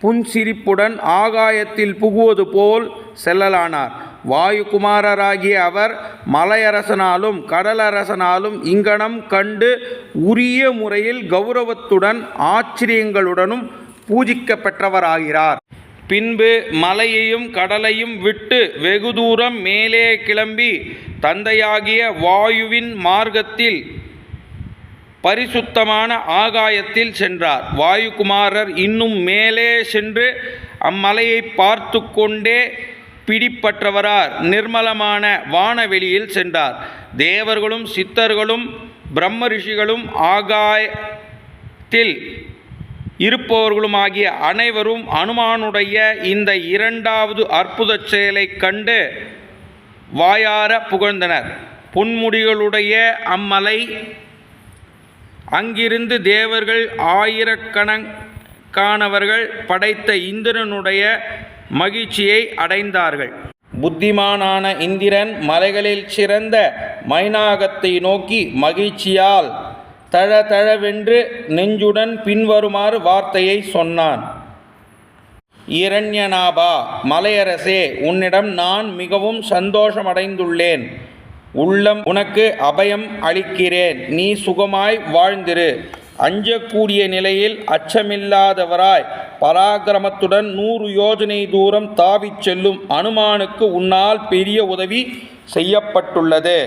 புன்சிரிப்புடன் ஆகாயத்தில் புகுவது போல் செல்லலானார். வாயுகுமாரராகிய அவர் மலையரசனாலும் கடலரசனாலும் இங்கனம் கண்டு உரிய முறையில் கௌரவத்துடன் ஆச்சரியங்களுடனும் பூஜிக்கப்பெற்றவராகிறார். பின்பு மலையையும் கடலையும் விட்டு வெகு தூரம் மேலே கிளம்பி தந்தையாகிய வாயுவின் மார்க்கத்தில் பரிசுத்தமான ஆகாயத்தில் சென்றார். வாயுகுமாரர் இன்னும் மேலே சென்று அம்மலையை பார்த்து கொண்டே பிடிப்பற்றவரார் நிர்மலமான வானவெளியில் சென்றார். தேவர்களும் சித்தர்களும் பிரம்ம ரிஷிகளும் ஆகாயத்தில் இருப்பவர்களுமாகிய அனைவரும் அனுமானுடைய இந்த இரண்டாவது அற்புத செயலை கண்டு வாயார புகழ்ந்தனர். பொன்முடிகளுடைய அம்மலை அங்கிருந்து தேவர்கள் ஆயிரக்கணக்கானவர்கள் படைத்த இந்திரனுடைய மகிழ்ச்சியை அடைந்தார்கள். புத்திமானான இந்திரன் மலைகளில் சிறந்த மைனாகத்தை நோக்கி மகிழ்ச்சியால் தழதழவென்று நெஞ்சுடன் பின்வருமாறு வார்த்தையை சொன்னான். இரண்யநாபா, மலையரசே, உன்னிடம் நான் மிகவும் சந்தோஷமடைந்துள்ளேன். உள்ளம் உனக்கு அபயம் அளிக்கிறேன். நீ சுகமாய் வாழ்ந்திரு. அஞ்சக்கூடிய நிலையில் அச்சமில்லாதவராய் பராக்கிரமத்துடன் 100 யோஜனை தூரம் தாவிச் செல்லும் அனுமானுக்கு உன்னால் பெரிய உதவி செய்யப்பட்டுள்ளது.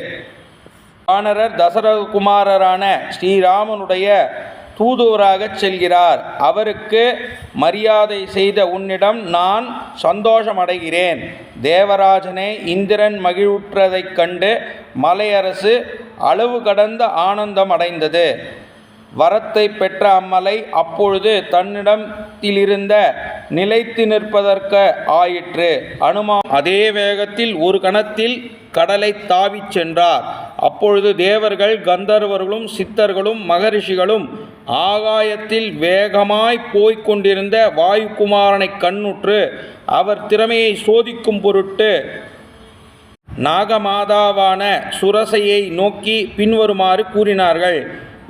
வானரர் தசரகுமாரரான ஸ்ரீராமனுடைய தூதுவராகச் செல்கிறார். அவருக்கு மரியாதை செய்த உன்னிடம் நான் சந்தோஷமடைகிறேன். தேவராஜனே, இந்திரன் மகிழ்வுற்றதைக் கண்டு மலையரசு அளவு கடந்த ஆனந்தம் அடைந்தது. வரத்தை பெற்ற அம்மலை அப்பொழுது தன்னிடத்திலிருந்த நிலைத்து நிற்பதற்கு ஆயிற்று. அனுமான் அதே வேகத்தில் ஒரு கணத்தில் கடலை தாவிச் சென்றார். அப்பொழுது தேவர்கள், கந்தர்வர்களும் சித்தர்களும் மகரிஷிகளும் ஆகாயத்தில் வேகமாய் போய்க் கொண்டிருந்த வாயுகுமாரனை கண்ணுற்று அவர் திறமையை சோதிக்கும் பொருட்டு நாகமாதாவான சுரசையை நோக்கி பின்வருமாறு கூறினார்கள்.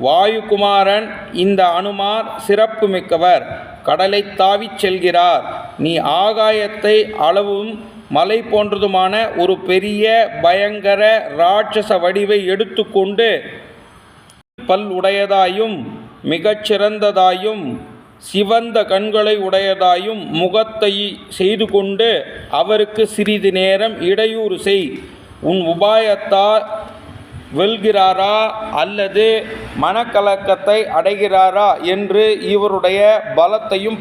வாயுகுமாரன் இந்த அனுமார் சிறப்பு மிக்கவர். கடலை தாவிச் செல்கிறார். நீ ஆகாயத்தை அளவும் மலை போன்றதுமான ஒரு பெரிய பயங்கர ராட்சச வடிவை எடுத்துக்கொண்டு பல் உடையதாயும் மிகச்சிறந்ததாயும் சிவந்த கண்களை உடையதாயும் முகத்தை செய்து கொண்டு அவருக்கு சிறிது நேரம் இடையூறு செய். உன் உபாயத்தால் வெல்கிறாரா அல்லது மனக்கலக்கத்தை அடைகிறாரா என்று இவருடைய பலத்தையும்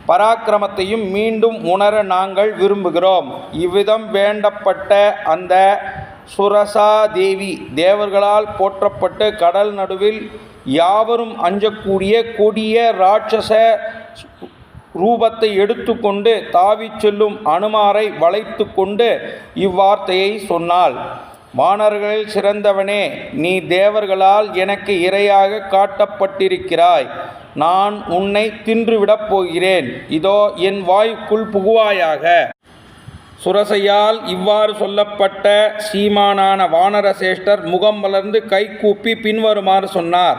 பராக்கிரமத்தையும் மீண்டும் உணர நாங்கள் விரும்புகிறோம். இவ்விதம் வேண்டப்பட்ட அந்த சுரசா தேவி தேவர்களால் போற்றப்பட்டு கடல் நடுவில் யாவரும் அஞ்சக்கூடிய கொடிய ராட்சச ரூபத்தை எடுத்துக்கொண்டு தாவிச் செல்லும் அனுமாரை வளைத்து கொண்டு இவ்வார்த்தையை சொன்னாள். வானர்களில் சிறந்தவனே, நீ தேவர்களால் எனக்கு இரையாக காட்டப்பட்டிருக்கிறாய். நான் உன்னை தின்றுவிடப் போகிறேன். இதோ என் வாய்க்குள் புகுவாயாக. சுரசையால் இவ்வாறு சொல்லப்பட்ட சீமானான வானரசேஷ்டர் முகம் மலர்ந்து கைகூப்பி பின்வருமாறு சொன்னார்.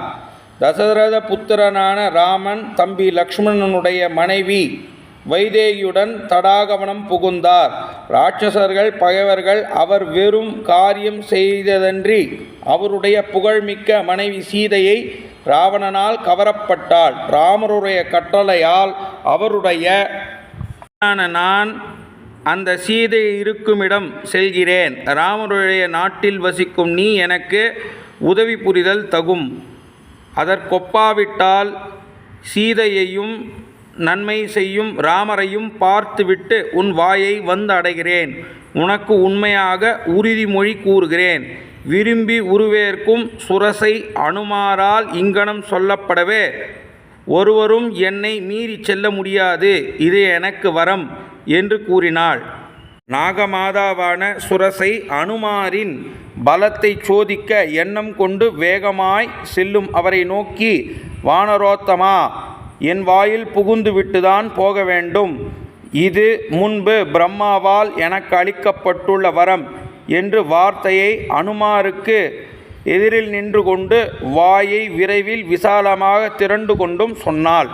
தசரத புத்திரனான ராமன் தம்பி லக்ஷ்மணனுடைய மனைவி வைதேகியுடன் தடாகவனம் புகுந்தார். ராட்சசர்கள் பகைவர்கள் அவர் வெறும் காரியம் செய்ததன்றி அவருடைய புகழ்மிக்க மனைவி சீதையை ராவணனால் கவரப்பட்டாள். ராமருடைய கட்டளையால் அவருடைய நான் அந்த சீதை இருக்குமிடம் செல்கிறேன். ராமருடைய நாட்டில் வசிக்கும் நீ எனக்கு உதவி புரிதல் தகும். அதற்கொப்பாவிட்டால் சீதையையும் நன்மை செய்யும் ராமரையும் பார்த்துவிட்டு உன் வாயை வந்து அடைகிறேன். உனக்கு உண்மையாக உறுதிமொழி கூறுகிறேன். விரும்பி உருவேற்கும் சுரசை அனுமாரால் இங்கனம் சொல்லப்படவே, ஒருவரும் என்னை மீறி செல்ல முடியாது, இது எனக்கு வரம் என்று கூறினாள். நாகமாதாவான சுரசை அனுமாரின் பலத்தை சோதிக்க எண்ணம் கொண்டு வேகமாய் செல்லும் அவரை நோக்கி, வானரோத்தமா, என் வாயில் புகுந்து விட்டுதான் போக வேண்டும். இது முன்பு பிரம்மாவால் எனக்கு அளிக்கப்பட்டுள்ள வரம் என்று வார்த்தையை அனுமாருக்கு எதிரில் நின்று கொண்டு வாயை விரைவில் விசாலமாக திரண்டு கொண்டும் சொன்னாள்.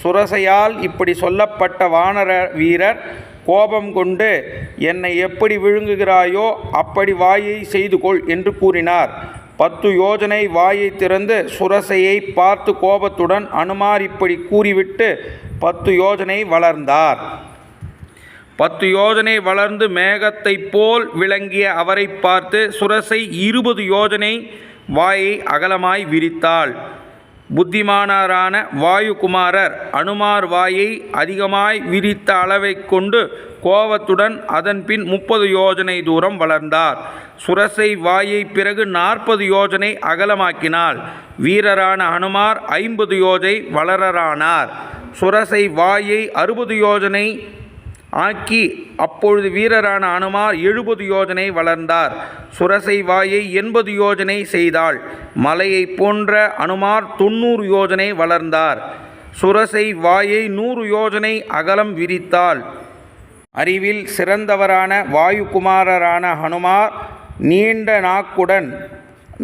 சுரசையால் இப்படி சொல்லப்பட்ட வானர வீரர் கோபம் கொண்டு, என்னை எப்படி விழுங்குகிறாயோ அப்படி வாயை செய்து கொள் என்று கூறினார். 10 யோஜனை வாயை திறந்து சுரசையை பார்த்து கோபத்துடன் அனுமார் இப்படி கூறிவிட்டு 10 யோஜனை வளர்ந்தார். 10 யோஜனை வளர்ந்து மேகத்தைப் போல் விளங்கிய அவரை பார்த்து சுரசை 20 யோஜனை வாயை அகலமாய் விரித்தாள். புத்திமானரான வாயுகுமாரர் அனுமார் வாயை அதிகமாய் விரித்த அளவை கொண்டு கோபத்துடன் அதன் பின் 30 யோஜனை தூரம் வளர்ந்தார். சுரசை வாயை பிறகு 40 யோஜனை அகலமாக்கினாள். வீரரான அனுமார் 50 யோஜனை வளரரானார். சுரசை வாயை 60 யோஜனை ஆக்கி அப்பொழுது வீரரான அனுமார் 70 யோஜனை வளர்ந்தார். சுரசை வாயை 80 யோஜனை செய்தாள். மலையை போன்ற அனுமார் 90 யோஜனை வளர்ந்தார். சுரசை வாயை 100 யோஜனை அகலம் விரித்தாள். அறிவில் சிறந்தவரான வாயுகுமாரரான ஹனுமார் நீண்ட நாக்குடன்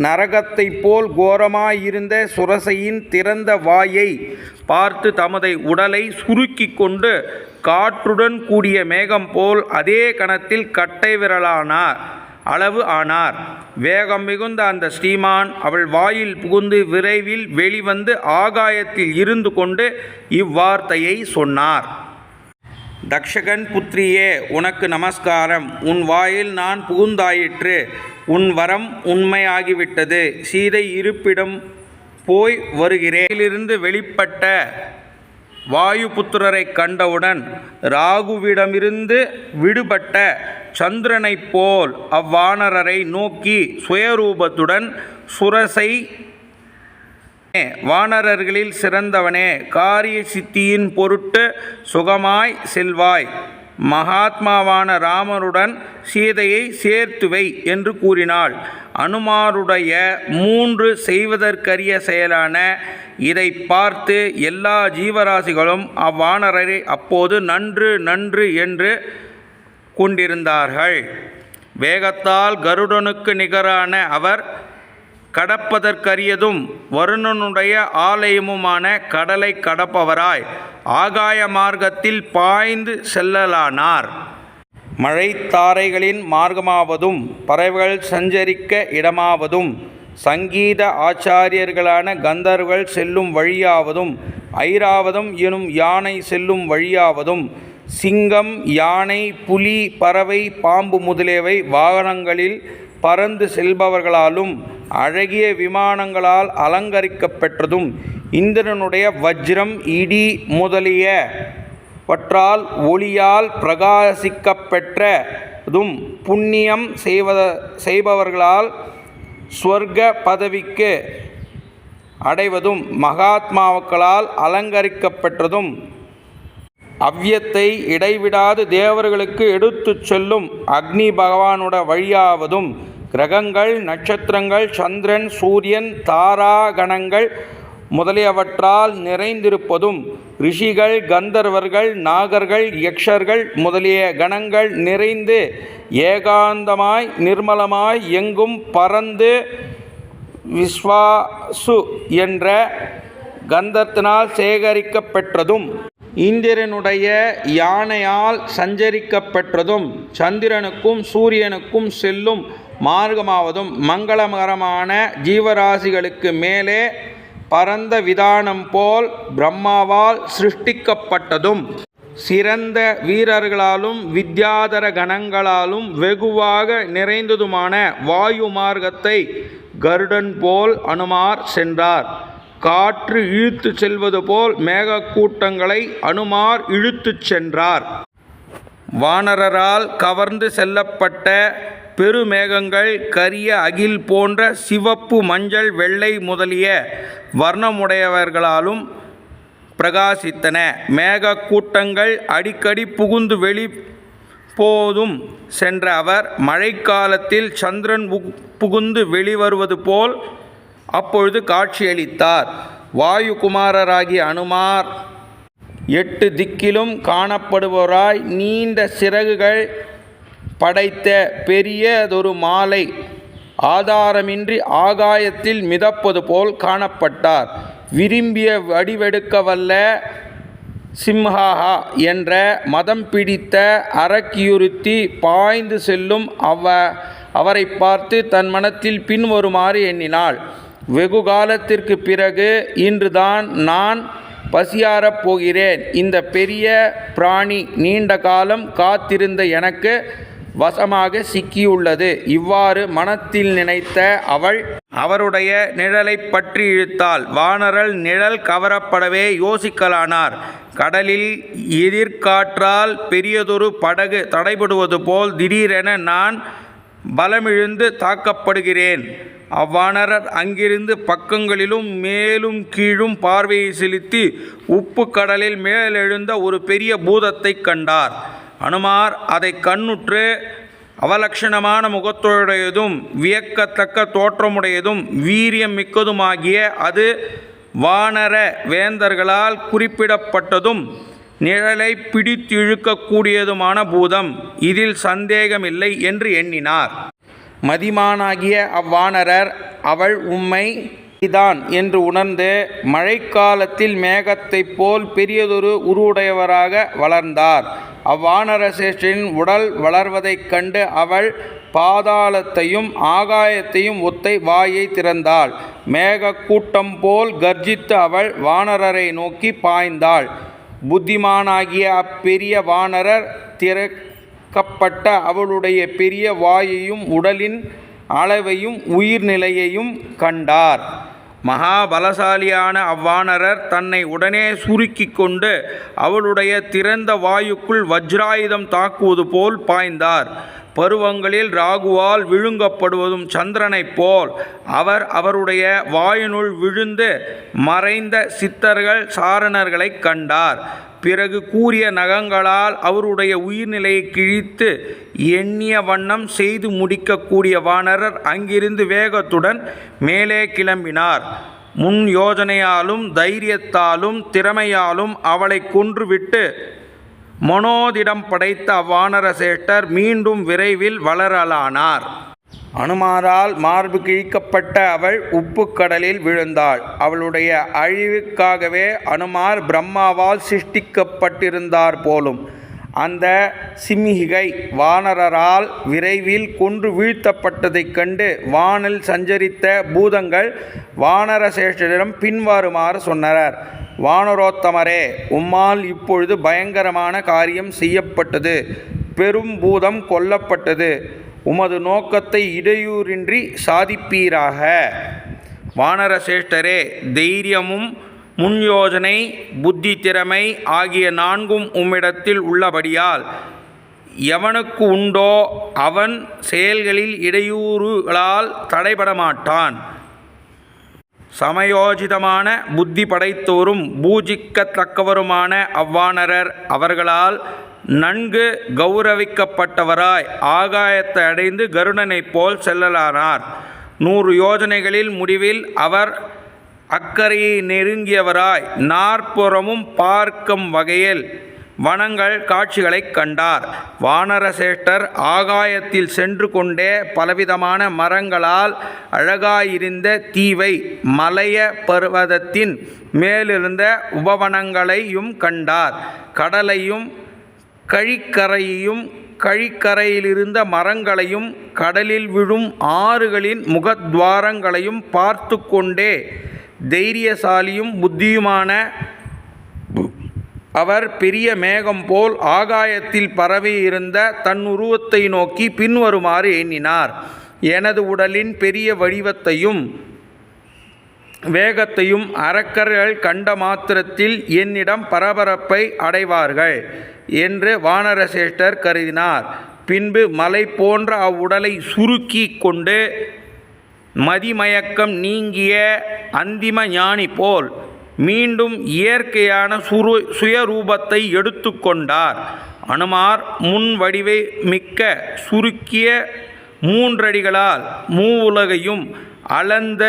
நரகத்தைப் போல் கோரமாயிருந்த சுரசையின் திறந்த வாயை பார்த்து தமது உடலை சுருக்கி கொண்டு காற்றுடன் கூடிய மேகம் போல் அதே கணத்தில் கட்டை விரலானார் அளவு ஆனார். வேகம் மிகுந்த அந்த ஸ்ரீமான் அவள் வாயில் புகுந்து விரைவில் வெளிவந்து ஆகாயத்தில் இருந்து கொண்டு இவ்வார்த்தையை சொன்னார். தக்ஷகன் புத்திரியே, உனக்கு நமஸ்காரம். உன் வாயில் நான் புகுந்தாயிற்று. உன் வரம் உண்மையாகிவிட்டது. சீதை இருப்பிடம் போய் வருகிறேன். இதிலிருந்து வெளிப்பட்ட வாயுபுத்திரரை கண்டவுடன் ராகுவிடமிருந்து விடுபட்ட சந்திரனைப் போல் அவ்வானரரை நோக்கி சுயரூபத்துடன் சுரசை, வானரர்களில் சிறந்தவனே, காரிய சித்தியின் பொருட்டு சுகமாய் செல்வாய். மகாத்மாவான ராமருடன் சீதையை சேர்த்துவை என்று கூறினாள். அனுமாருடைய 3 செய்வதற்கரிய செயலான இதை பார்த்து எல்லா ஜீவராசிகளும் அவ்வானரரை அப்போது நன்று நன்று என்று கொண்டிருந்தார்கள். வேகத்தால் கருடனுக்கு நிகரான அவர் கடப்பதற்கரியதும் வருணனுடைய ஆலயமுமான கடலை கடப்பவராய் ஆகாய மார்க்கத்தில் பாய்ந்து செல்லலானார். மழைத்தாரைகளின் மார்க்கமாவதும் பறவைகள் சஞ்சரிக்க இடமாவதும் சங்கீத ஆச்சாரியர்களான கந்தர்கள் செல்லும் வழியாவதும் ஐராவதம் எனும் யானை செல்லும் வழியாவதும் சிங்கம், யானை, புலி, பறவை, பாம்பு முதலியவை வாகனங்களில் பறந்து செல்பவர்களாலும் அழகிய விமானங்களால் அலங்கரிக்கப்பெற்றதும் இந்திரனுடைய வஜ்ரம், இடி முதலியவற்றால் ஒளியால் பிரகாசிக்கப்பெற்றதும் புண்ணியம் செய்பவர்களால் ஸ்வர்க பதவிக்கு அடைவதும் மகாத்மாக்களால் அலங்கரிக்கப்பெற்றதும் அவ்வியத்தை இடைவிடாது தேவர்களுக்கு எடுத்துச் செல்லும் அக்னி பகவானுடைய வழியாவதும் கிரகங்கள், நட்சத்திரங்கள், சந்திரன், சூரியன், தாராகணங்கள் முதலியவற்றால் நிறைந்திருப்பதும் ரிஷிகள், கந்தர்வர்கள், நாகர்கள், யக்ஷர்கள் முதலிய கணங்கள் நிறைந்து ஏகாந்தமாய் நிர்மலமாய் எங்கும் பறந்து விஸ்வாசு என்ற கந்தத்தினால் சேகரிக்கப்பெற்றதும் இந்திரனுடைய யானையால் சஞ்சரிக்கப்பெற்றதும் சந்திரனுக்கும் சூரியனுக்கும் செல்லும் மார்க்கமாவதும் மங்களகரமான ஜீவராசிகளுக்கு மேலே பரந்த விதானம் போல் பிரம்மாவால் சிருஷ்டிக்கப்பட்டதும் சிறந்த வீரர்களாலும் வித்யாதர கணங்களாலும் வெகுவாக நிறைந்ததுமான வாயு மார்க்கத்தை கருடன் போல் அனுமார் சென்றார். காற்று இழுத்து செல்வது போல் மேகக்கூட்டங்களை அனுமார் இழுத்துச் சென்றார். வானரரால் கவர்ந்து செல்லப்பட்ட பெருமேகங்கள் கரிய அகில் போன்ற சிவப்பு, மஞ்சள், வெள்ளை முதலிய வர்ணமுடையவர்களாலும் பிரகாசித்தன. மேக கூட்டங்கள் அடிக்கடி புகுந்து வெளிப்போதும் சென்ற அவர் மழைக்காலத்தில் சந்திரன் புகுந்து வெளிவருவது போல் அப்பொழுது காட்சியளித்தார். வாயுகுமாரராகிய அனுமார் 8 திக்கிலும் காணப்படுபவராய் நீண்ட சிறகுகள் படைத்த பெரியதொரு மாலை ஆதாரமின்றி ஆகாயத்தில் மிதப்பது போல் காணப்பட்டார். விரும்பிய வடிவெடுக்க வல்ல சிம்ஹாஹா என்ற மதம் பிடித்த அரக்கியுறுத்தி பாய்ந்து செல்லும் அவரை பார்த்து தன் மனத்தில் பின்வருமாறு எண்ணினாள். வெகு காலத்திற்கு பிறகு இன்றுதான் நான் பசியாரப் போகிறேன். இந்த பெரிய பிராணி நீண்ட காலம் காத்திருந்த எனக்கு வசமாக சிக்கியுள்ளது. இவ்வாறு மனத்தில் நினைத்த அவள் அவருடைய நிழலை பற்றி இழுத்தாள். வானரல் நிழல் கவரப்படவே யோசிக்கலானார். கடலில் எதிர்காற்றால் பெரியதொரு படகு தடைபடுவது போல் திடீரென நான் பலமிழந்து தாக்கப்படுகிறேன். அவ்வானரர் அங்கிருந்து பக்கங்களிலும் மேலும் கீழும் பார்வையை செலுத்தி உப்பு கடலில் மேலெழுந்த ஒரு பெரிய பூதத்தை கண்டார். அனுமார் அதை கண்ணுற்று அவலட்சணமான முகத்துடையதும் வியக்கத்தக்க தோற்றமுடையதும் வீரியம் மிக்கதுமாகிய அது வானர வேந்தர்களால் குறிப்பிடப்பட்டதும் நிழலை பிடித்து இழுக்கக்கூடியதுமான பூதம், இதில் சந்தேகமில்லை என்று எண்ணினார். மதிமானாகிய அவ்வானரர் அவள் உம்மை தான் என்று உணர்ந்து மழைக்காலத்தில் மேகத்தைப் போல் பெரியதொரு உருவுடையவராக வளர்ந்தார். அவ்வானர சேஷ்டரின் உடல் வளர்வதைக் கண்டு அவள் பாதாளத்தையும் ஆகாயத்தையும் ஒத்த வாயை திறந்தாள். மேக கூட்டம் போல் கர்ஜித்து அவள் வானரரை நோக்கி பாய்ந்தாள். புத்திமானாகிய அப்பெரிய வானரர் திறக்கப்பட்ட அவளுடைய பெரிய வாயையும் உடலின் அளவையும் உயிர்நிலையையும் கண்டார். மகாபலசாலியான அவ்வானரர் தன்னை உடனே சுருக்கி கொண்டு அவளுடைய திறந்த வாயுக்குள் வஜ்ராயுதம் தாக்குவது போல் பாய்ந்தார். பருவங்களில் ராகுவால் விழுங்கப்படுவதும் சந்திரனைப் போல் அவர் அவருடைய வாயினுள் விழுந்து மறைந்த சித்தர்கள் சாரணர்களை கண்டார். பிறகு கூரிய நகங்களால் அவருடைய உயிர்நிலையை கிழித்து எண்ணிய வண்ணம் செய்து முடிக்கக்கூடிய வானரர் அங்கிருந்து வேகத்துடன் மேலே கிளம்பினார். முன் யோஜனையாலும் தைரியத்தாலும் திறமையாலும் அவளை கொன்றுவிட்டு மனோதிடம் படைத்த அவ்வானர சேஷ்டர் மீண்டும் விரைவில் வளரலானார். அனுமாரால் மார்பு கிழிக்கப்பட்ட அவள் உப்பு கடலில் விழுந்தாள். அவளுடைய அழிவுக்காகவே அனுமார் பிரம்மாவால் சிருஷ்டிக்கப்பட்டிருந்தார் போலும். அந்த சிம்ஹிகை வானரரால் விரைவில் கொன்று வீழ்த்தப்பட்டதைக் கண்டு வானில் சஞ்சரித்த பூதங்கள் வானர சேஷ்டரிடம் பின்வருமாறு சொன்னனர். வானரோத்தமரே, உம்மால் இப்பொழுது பயங்கரமான காரியம் செய்யப்பட்டது. பெரும் பூதம் கொல்லப்பட்டது. உமது நோக்கத்தை இடையூறின்றி சாதிப்பீராக. வானரசேஷ்டரே, தைரியமும் முன்யோஜனை புத்தி திறமை ஆகிய 4ம் உம்மிடத்தில் உள்ளபடியால் எவனுக்கு உண்டோ அவன் செயல்களில் இடையூறுகளால் தடைபட மாட்டான். சமயோஜிதமான புத்தி படைத்தோரும் பூஜிக்கத்தக்கவருமான அவ்வானரர் அவர்களால் நன்கு கௌரவிக்கப்பட்டவராய் ஆகாயத்தை அடைந்து கருடனைப் போல் செல்லலானார். 100 யோஜனைகளில் முடிவில் அவர் அக்கறையை நெருங்கியவராய் 4புறமும் பார்க்கும் வகையில் வனங்கள் காட்சிகளை கண்டார். வானரசேஷ்டர் ஆகாயத்தில் சென்று கொண்டே பலவிதமான மரங்களால் அழகாயிருந்த தீவை மலைய பர்வதத்தின் மேலிருந்த உபவனங்களையும் கண்டார். கடலையும் கழிக்கரையையும் கழிக்கரையிலிருந்த மரங்களையும் கடலில் விழும் ஆறுகளின் முகத்வாரங்களையும் பார்த்து கொண்டே தைரியசாலியும் புத்தியுமான அவர் பெரிய மேகம் போல் ஆகாயத்தில் பரவியிருந்த தன் உருவத்தை நோக்கி பின்வருமாறு எண்ணினார். எனது உடலின் பெரிய வடிவத்தையும் வேகத்தையும் அரக்கர்கள் கண்ட மாத்திரத்தில் என்னிடம் பரபரப்பை அடைவார்கள் என்று வானரசேஷ்டர் கருதினார். பின்பு மலை போன்ற அவ்வுடலை சுருக்கி கொண்டு மதிமயக்கம் நீங்கிய அந்திம ஞானி போல் மீண்டும் இயற்கையான சுயரூபத்தை எடுத்து கொண்டார். அனுமார் முன் வடிவை மிக்க சுருக்கிய 3 அடிகளால் மூவுலகையும் அளந்த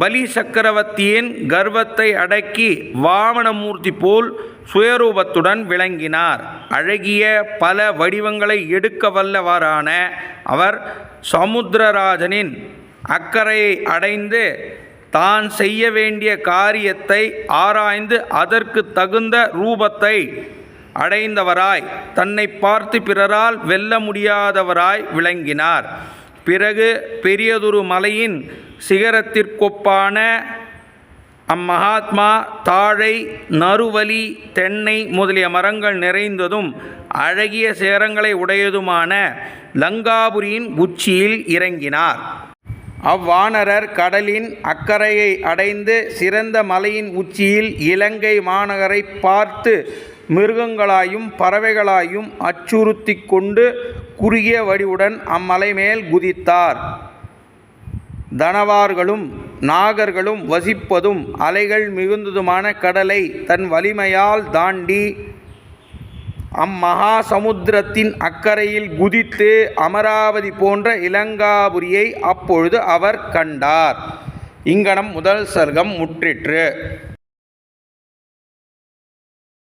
பலி சக்கரவர்த்தியின் கர்வத்தை அடக்கி வாமனமூர்த்தி போல் சுயரூபத்துடன் விளங்கினார். அழகிய பல வடிவங்களை எடுக்க வல்லவரான அவர் சமுத்திரராஜனின் அக்கறையை அடைந்து தான் செய்ய வேண்டிய காரியத்தை ஆராய்ந்து அதற்கு தகுந்த ரூபத்தை அடைந்தவராய் தன்னை பார்த்து பிறரால் வெல்ல முடியாதவராய் விளங்கினார். பிறகு பெரியதொரு மலையின் சிகரத்திற்கொப்பான அம்மகாத்மா தாழை, நறுவலி, தென்னை முதலிய மரங்கள் நிறைந்ததும் அழகிய சேரங்களை உடையதுமான லங்காபுரியின் உச்சியில் இறங்கினார். அவ்வானரர் கடலின் அக்கறையை அடைந்து சிறந்த மலையின் உச்சியில் இலங்கை மாநகரை பார்த்து மிருகங்களாயும் பறவைகளாயும் அச்சுறுத்தி கொண்டு குறுகிய வடிவுடன் அம்மலை மேல் குதித்தார். தனவார்களும் நாகர்களும் வசிப்பதும் அலைகள் மிகுந்ததுமான கடலை தன் வலிமையால் தாண்டி அம்மகா சமுத்திரத்தின் அக்கறையில் குதித்து அமராவதி போன்ற இலங்காபுரியை அப்பொழுது அவர் கண்டார். இங்கனம் முதல் சர்க்கம் முற்றிற்று.